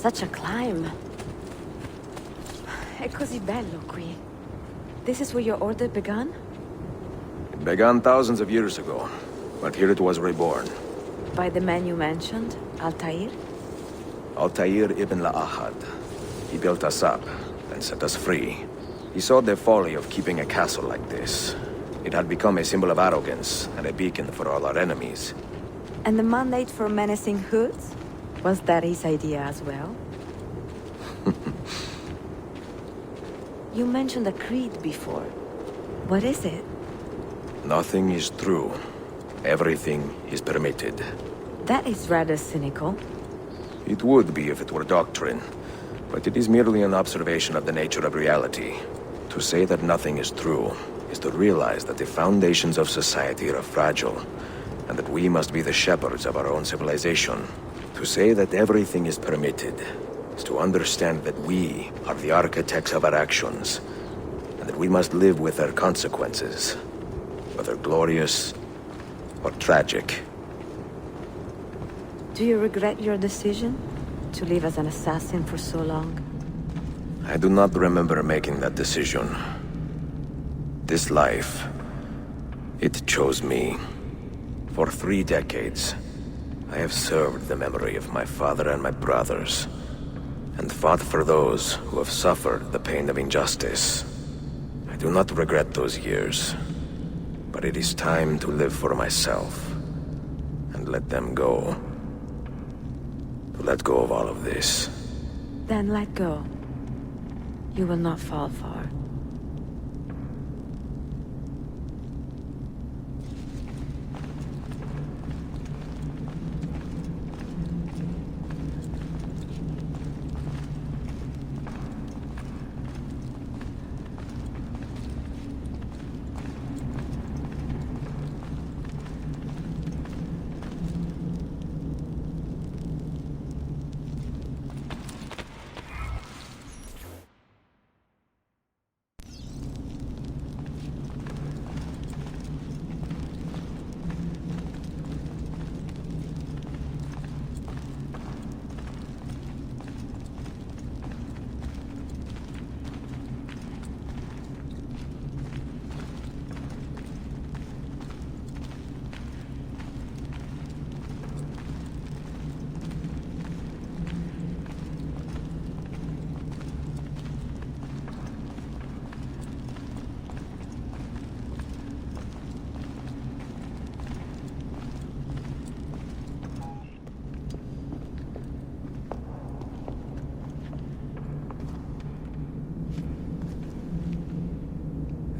Such a climb. È così bello qui. This is where your order began? It began thousands of years ago, but here it was reborn. By the man you mentioned, Altair? Altair ibn Ahad. He built us up and set us free. He saw the folly of keeping a castle like this. It had become a symbol of arrogance and a beacon for all our enemies. And the mandate for menacing hoods? Was that his idea as well? You mentioned a creed before. What is it? Nothing is true. Everything is permitted. That is rather cynical. It would be if it were doctrine, but it is merely an observation of the nature of reality. To say that nothing is true is to realize that the foundations of society are fragile, and that we must be the shepherds of our own civilization. To say that everything is permitted is to understand that we are the architects of our actions, and that we must live with their consequences, whether glorious or tragic. Do you regret your decision to live as an assassin for so long? I do not remember making that decision. This life, it chose me. For 3 decades, I have served the memory of my father and my brothers, and fought for those who have suffered the pain of injustice. I do not regret those years, but it is time to live for myself, and let them go. To let go of all of this. Then let go. You will not fall far.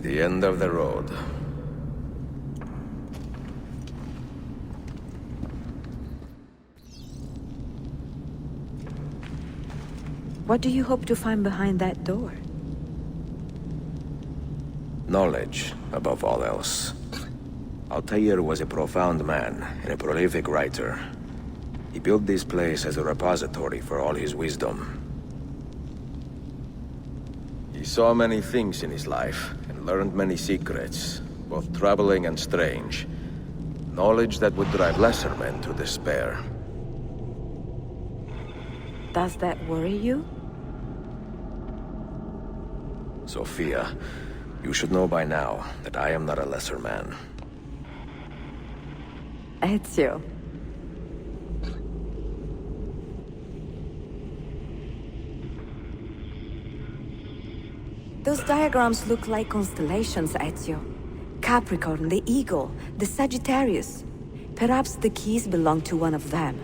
The end of the road. What do you hope to find behind that door? Knowledge, above all else. Altair was a profound man and a prolific writer. He built this place as a repository for all his wisdom. He saw many things in his life, and learned many secrets, both troubling and strange. Knowledge that would drive lesser men to despair. Does that worry you? Sophia, you should know by now that I am not a lesser man. Ezio. Those diagrams look like constellations, Ezio. Capricorn, the Eagle, the Sagittarius. Perhaps the keys belong to one of them.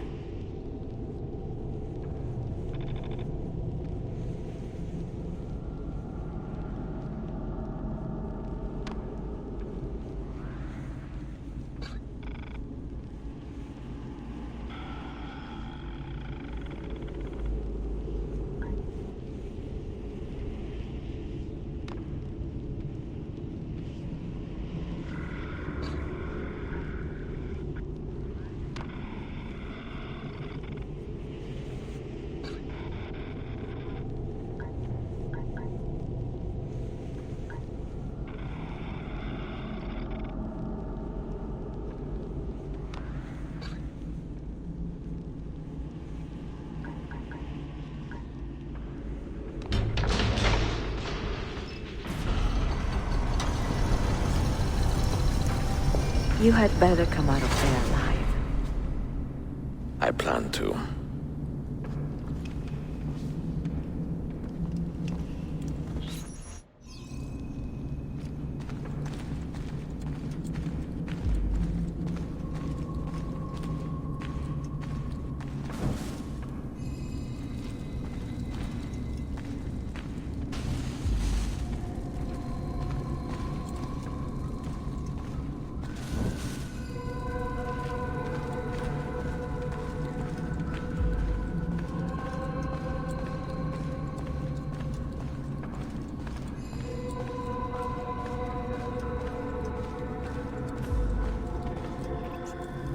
You had better come out of there alive. I plan to.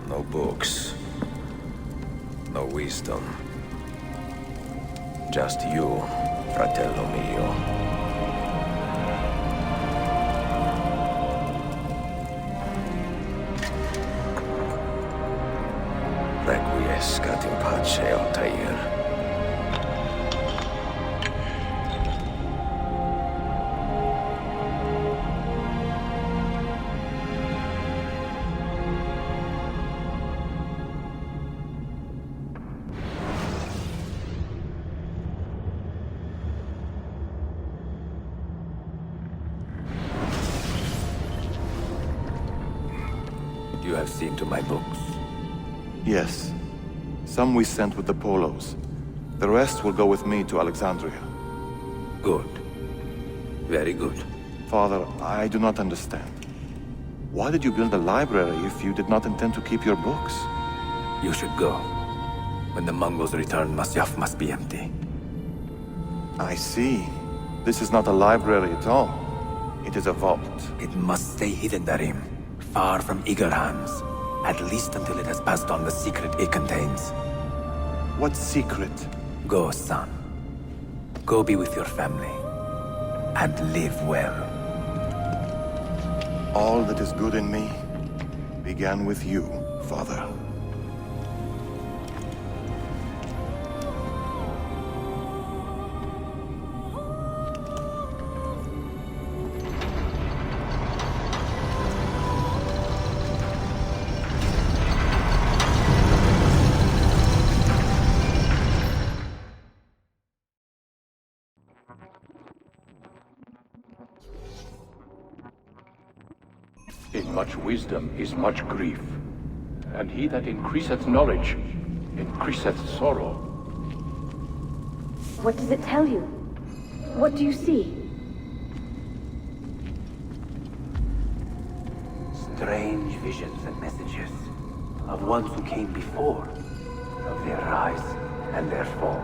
No books. No wisdom. Just you, fratello mio. Requiescat in pace, Altair. You have seen to my books. Yes. Some we sent with the Polos. The rest will go with me to Alexandria. Good. Very good. Father, I do not understand. Why did you build a library if you did not intend to keep your books? You should go. When the Mongols return, Masyaf must be empty. I see. This is not a library at all. It is a vault. It must stay hidden, Darim. Far from eager hands. At least until it has passed on the secret it contains. What secret? Go, son. Go be with your family. And live well. All that is good in me began with you, Father. In much wisdom is much grief, and he that increaseth knowledge increaseth sorrow. What does it tell you? What do you see? Strange visions and messages of ones who came before, of their rise and their fall.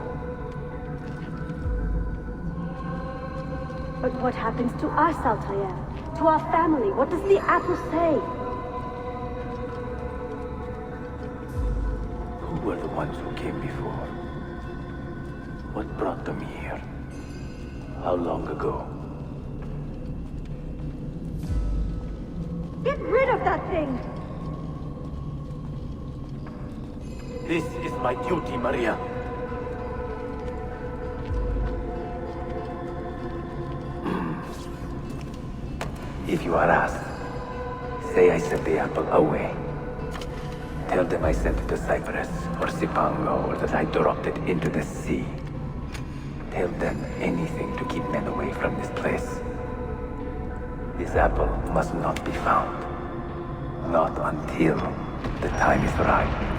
But what happens to us, Altair? To our family? What does the apple say? Who were the ones who came before? What brought them here? How long ago? Get rid of that thing! This is my duty, Maria. If you are asked, say I sent the apple away. Tell them I sent it to Cyprus or Cipango, or that I dropped it into the sea. Tell them anything to keep men away from this place. This apple must not be found. Not until the time is right.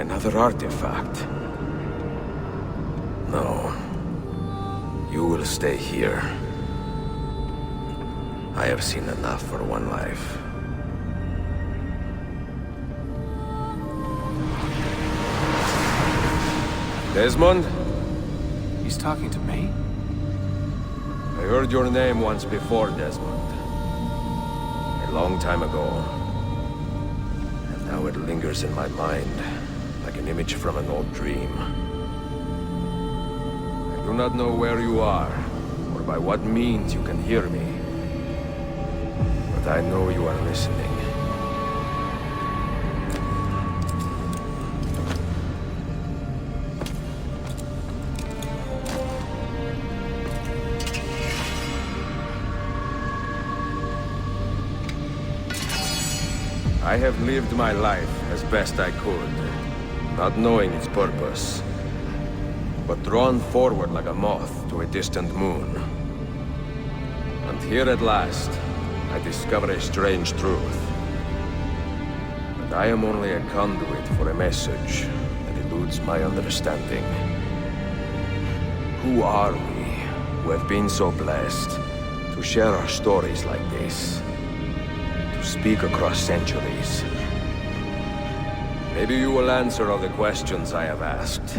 Another artifact. No. You will stay here. I have seen enough for one life. Desmond? He's talking to me? I heard your name once before, Desmond. A long time ago. And now it lingers in my mind, like an image from an old dream. I do not know where you are, or by what means you can hear me. But I know you are listening. I have lived my life as best I could, not knowing its purpose, but drawn forward like a moth to a distant moon. And here at last, I discover a strange truth. But I am only a conduit for a message that eludes my understanding. Who are we, who have been so blessed, to share our stories like this? To speak across centuries. Maybe you will answer all the questions I have asked.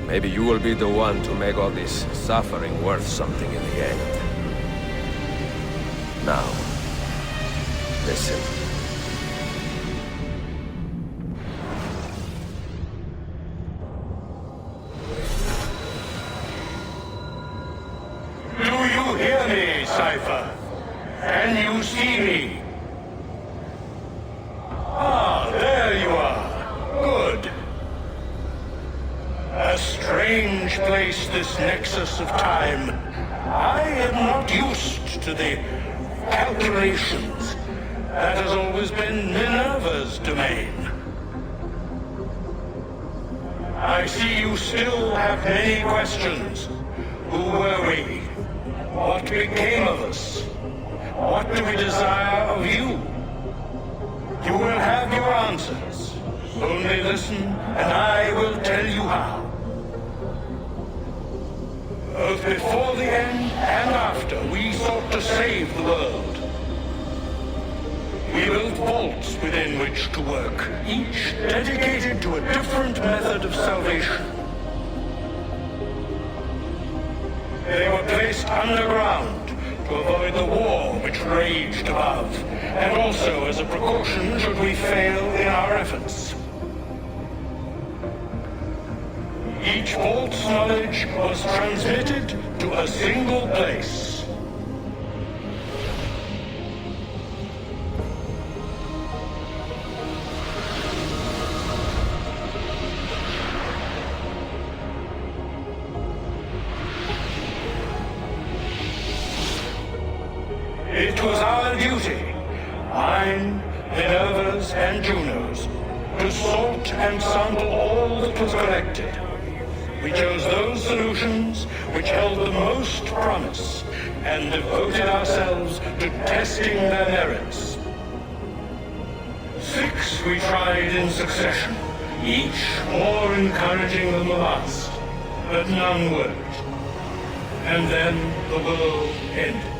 Maybe you will be the one to make all this suffering worth something in the end. Now, listen. Do you hear me, Cypher? Can you see me? Ah, there you are. Good. A strange place, this nexus of time. I am not used to the calculations. That has always been Minerva's domain. I see you still have many questions. Who were we? What became of us? What do we desire of you? You will have your answers. Only listen, and I will tell you how. Both before the end and after, we sought to save the world. We built vaults within which to work, each dedicated to a different method of salvation. They were placed underground to avoid the war which raged above, and also as a precaution should we fail in our efforts. Each vault's knowledge was transmitted to a single place. It was our duty, mine, Minerva's, and Juno's, to sort and sample all that was collected. We chose those solutions which held the most promise, and devoted ourselves to testing their merits. 6 we tried in succession, each more encouraging than the last, but none worked. And then the world ended.